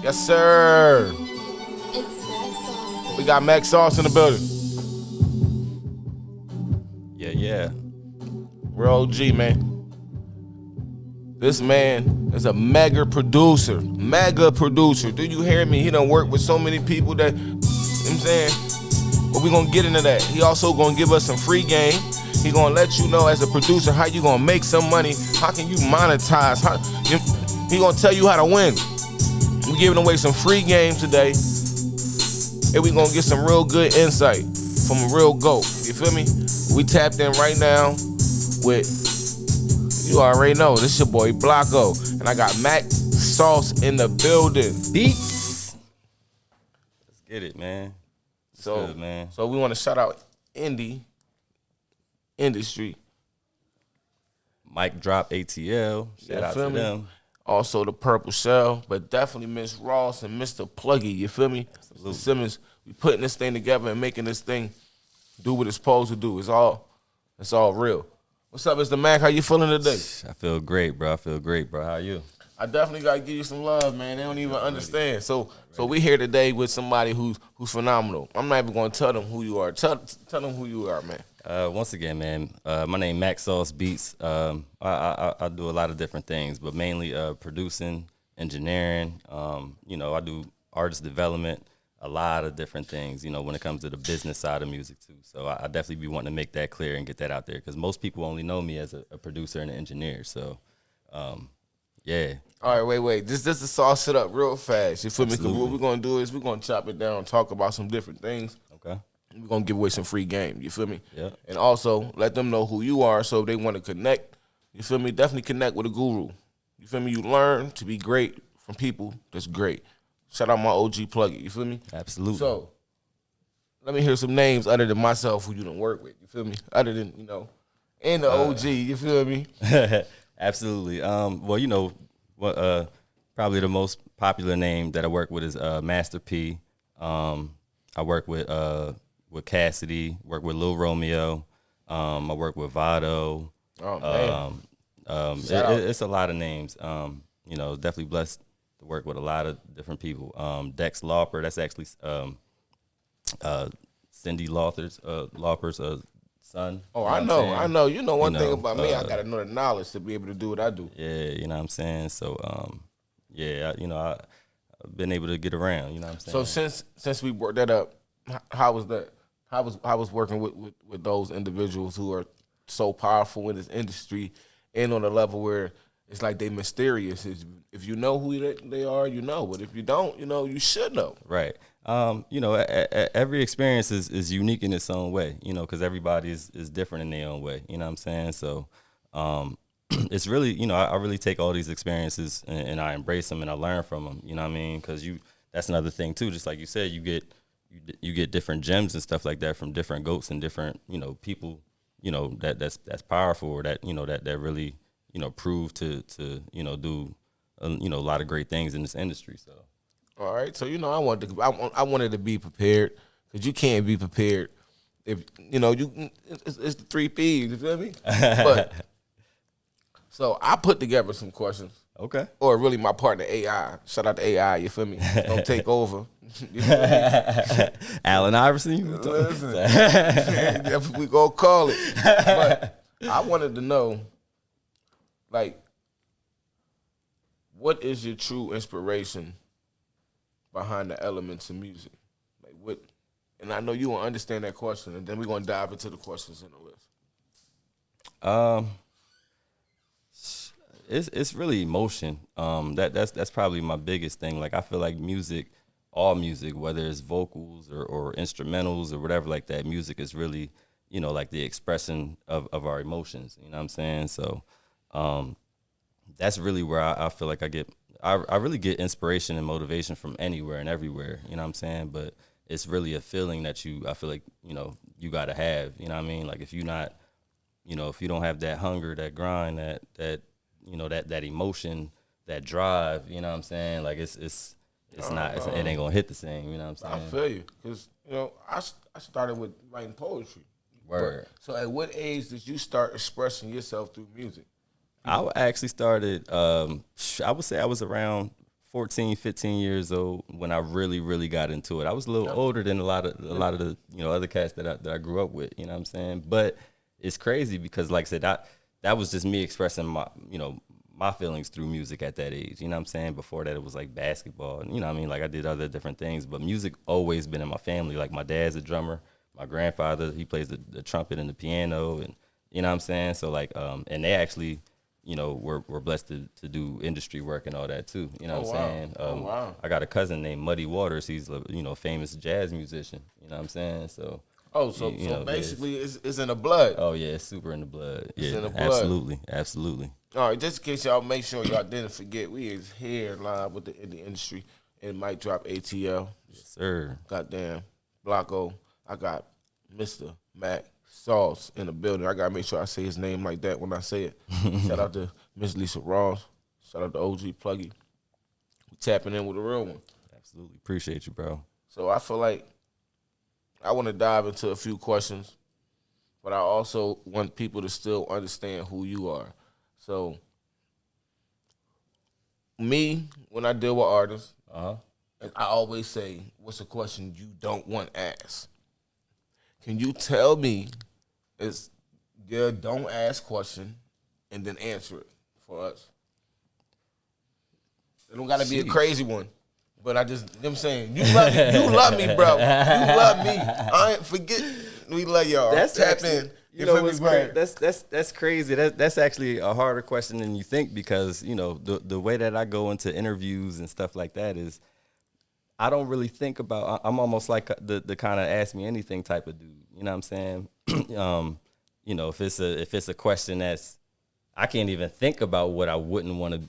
Yes, sir. We got Max Sauce in the building. Yeah, yeah. We're OG, man. This man is a mega producer. Mega producer. Do you hear me? He done worked with so many people that, you know what I'm saying? But we gonna get into that. He also gonna give us some free game. He gonna let you know as a producer how you gonna make some money. How can you monetize? He gonna tell you how to win. We giving away some free game today. And we gonna get some real good insight from a real GOAT. You feel me? We tapped in right now with, you already know, this your boy Blocko. And I got Max Sauce in the building. Beats. Let's get it, man. It's good, man. So we want to shout out industry. Mic Drop ATL. Shout out to them. Also the Purple Shell, but definitely Miss Ross and Mr. Pluggy, you feel me? Mr. Simmons, we putting this thing together and making this thing do what it's supposed to do. It's all real. What's up, Mr. Mac? How you feeling today? I feel great, bro. How are you? I definitely gotta give you some love, man. They don't even understand. So we here today with somebody who's phenomenal. I'm not even gonna tell them who you are. Tell them who you are, man. Once again, man, my name Max Sauce Beats. I do a lot of different things, but mainly producing, engineering. I do artist development, a lot of different things, when it comes to the business side of music too. So I definitely be wanting to make that clear and get that out there because most people only know me as a producer and an engineer. So, yeah. All right, wait. This is sauce it up real fast. You feel me? Because what we're going to do is we're going to chop it down, talk about some different things. Okay. We're going to give away some free game. You feel me? Yeah. And also let them know who you are so if they want to connect. You feel me? Definitely connect with a guru. You feel me? You learn to be great from people that's great. Shout out my OG Pluggy. You feel me? Absolutely. So let me hear some names other than myself who you don't work with. You feel me? Other than, and the OG. You feel me? Absolutely. Probably the most popular name that I work with is Master P. I work with Cassidy, work with Lil Romeo. I work with Vado. Oh man. It's a lot of names. Definitely blessed to work with a lot of different people. Dex Lauper, that's actually Cindy Lauper's son. Oh, I know. You know one thing about me, I gotta know the knowledge to be able to do what I do. Yeah, you know what I'm saying? So I've been able to get around, you know what I'm saying? So since we brought that up, how was that? How was working with those individuals who are so powerful in this industry and on a level where it's like they mysterious. If you know who they are, you know. But if you don't, you should know. Right. Every experience is unique in its own way, because everybody is different in their own way. You know what I'm saying? So it's really, I really take all these experiences and I embrace them and I learn from them. You know what I mean? Because that's another thing too. Just like you said, you get different gems and stuff like that from different goats and different, people, that's powerful or that, that really, prove to do, a lot of great things in this industry. So. All right. So, I wanted to be prepared because you can't be prepared if, it's the three P's, you feel me? But, so I put together some questions. Okay. Or really my partner AI. Shout out to AI, you feel me? Don't take over. Allen Iverson? Listen, that's what we gonna call it. But I wanted to know, what is your true inspiration behind the elements of music? Like what? And I know you won't understand that question, and then we're gonna dive into the questions in the list. It's really emotion. That's probably my biggest thing. Like I feel like music, all music, whether it's vocals or instrumentals or whatever like that, music is really, like the expression of our emotions. You know what I'm saying? So that's really where I feel like I really get inspiration and motivation from anywhere and everywhere. You know what I'm saying? But it's really a feeling that I feel like, you gotta have. You know what I mean? Like if you're not, if you don't have that hunger, that grind, that emotion, that drive, you know what I'm saying? Like it ain't gonna hit the same, you know what I'm saying? I feel you, because I started with writing poetry. Word. So at what age did you start expressing yourself through music? I actually started, I would say I was around 14, 15 years old when I really, really got into it. I was a little older than a lot of the other cats that I grew up with. You know what I'm saying? But it's crazy because, like I said, that was just me expressing my feelings through music at that age. You know what I'm saying? Before that, it was like basketball, and you know what I mean. Like I did other different things, but music always been in my family. Like my dad's a drummer. My grandfather, he plays the trumpet and the piano, and you know what I'm saying. So like, and they actually, we're blessed to do industry work and all that too. You know what I'm saying? Wow. I got a cousin named Muddy Waters. He's a famous jazz musician. You know what I'm saying? So. So basically, it's in the blood. Oh yeah, it's super in the blood. It's yeah, in the blood. Absolutely. All right, just in case y'all make sure y'all didn't forget, we is here live with the indie industry and Mic Drop ATL. Yes, sir. Goddamn, Blocko. I got Mr. Mac Sauce in the building. I gotta make sure I say his name like that when I say it. Shout out to Miss Lisa Ross. Shout out to OG Pluggy. We tapping in with a real one. Absolutely. Appreciate you, bro. So I feel like I want to dive into a few questions, but I also want people to still understand who you are. So, me, when I deal with artists, I always say, what's a question you don't want asked? Can you tell me, don't ask question and then answer it for us? It don't got to be a crazy one. But you know what I'm saying, you love me, bro. You love me. I ain't forget, we love y'all. That's Tap actually, in. You know what's great? That's crazy. That's actually a harder question than you think because the way that I go into interviews and stuff like that is I don't really think about. I'm almost like the kind of ask me anything type of dude. You know what I'm saying? If it's a question that's I can't even think about what I wouldn't want to.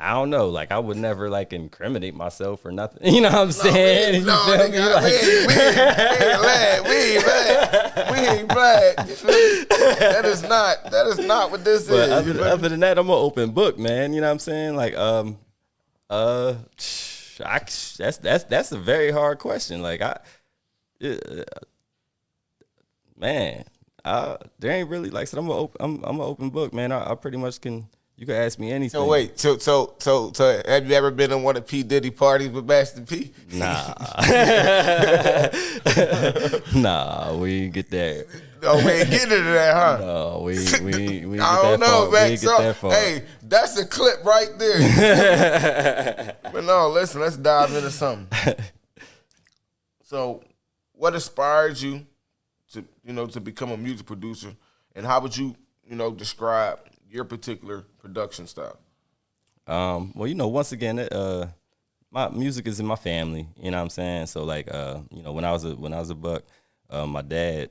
I don't know. Like I would never like incriminate myself or nothing. You know what I'm saying? We ain't black. That is not what this but is. Other than that, I'm an open book, man. You know what I'm saying? Like that's a very hard question. Like there ain't really like I said, I'm an open book, man. I pretty much can. You can ask me anything. So wait, so have you ever been in one of P. Diddy parties with Master P? Nah. Nah, we ain't get there. Oh, we ain't getting into that, huh? No, we ain't get I don't that know, far. man. We ain't get that far. Hey, that's a clip right there. But no, listen, let's dive into something. So, what inspired you to become a music producer, and how would you describe your particular production style? Well, once again, my music is in my family. You know what I'm saying? So like, when I was a buck, my dad,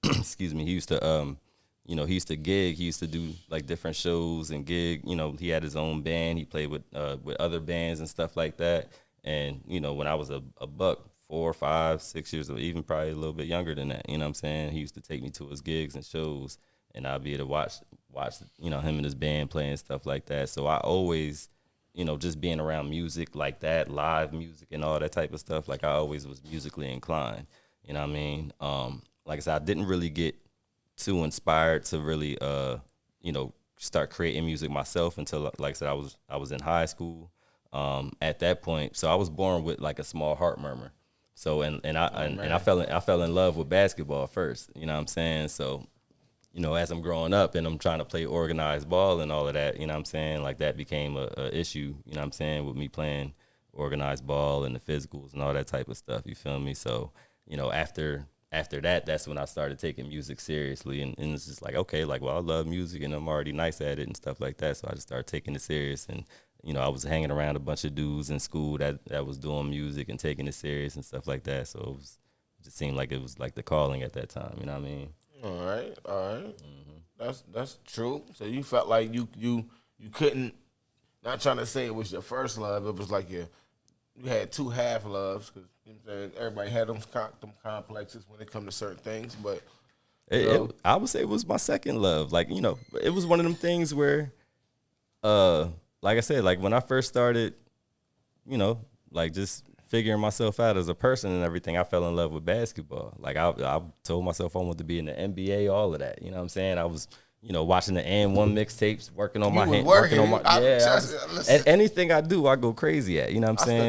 excuse me, he used to, he used to gig. He used to do like different shows and gig. He had his own band. He played with other bands and stuff like that. And when I was a buck, 4, 5, 6 years old, even probably a little bit younger than that. You know what I'm saying? He used to take me to his gigs and shows, and I'd be able to watch him and his band playing stuff like that. So I always, just being around music like that, live music and all that type of stuff, like I always was musically inclined. You know what I mean? Like I said, I didn't really get too inspired to really, start creating music myself until, like I said, I was in high school. At that point, so I was born with like a small heart murmur. So and I fell in love with basketball first. You know what I'm saying? So, as I'm growing up and I'm trying to play organized ball and all of that, you know what I'm saying? Like that became a issue, you know what I'm saying, with me playing organized ball and the physicals and all that type of stuff, you feel me? So, after that, that's when I started taking music seriously. And it's just like, okay, like, well, I love music and I'm already nice at it and stuff like that. So I just started taking it serious. And, I was hanging around a bunch of dudes in school that was doing music and taking it serious and stuff like that. So it just seemed like it was like the calling at that time, you know what I mean? All right. Mm-hmm. That's true. So you felt like you couldn't. Not trying to say it was your first love. It was like you had two half loves because everybody had them complexes when it come to certain things. But I would say it was my second love. Like it was one of them things where, like I said, like when I first started, like just figuring myself out as a person and everything, I fell in love with basketball. Like I told myself I wanted to be in the NBA, all of that. You know what I'm saying? I was, you know, watching the And1 mixtapes, working on my was hand, working. working on my Listen. anything I do, I go crazy at. You know what I'm saying?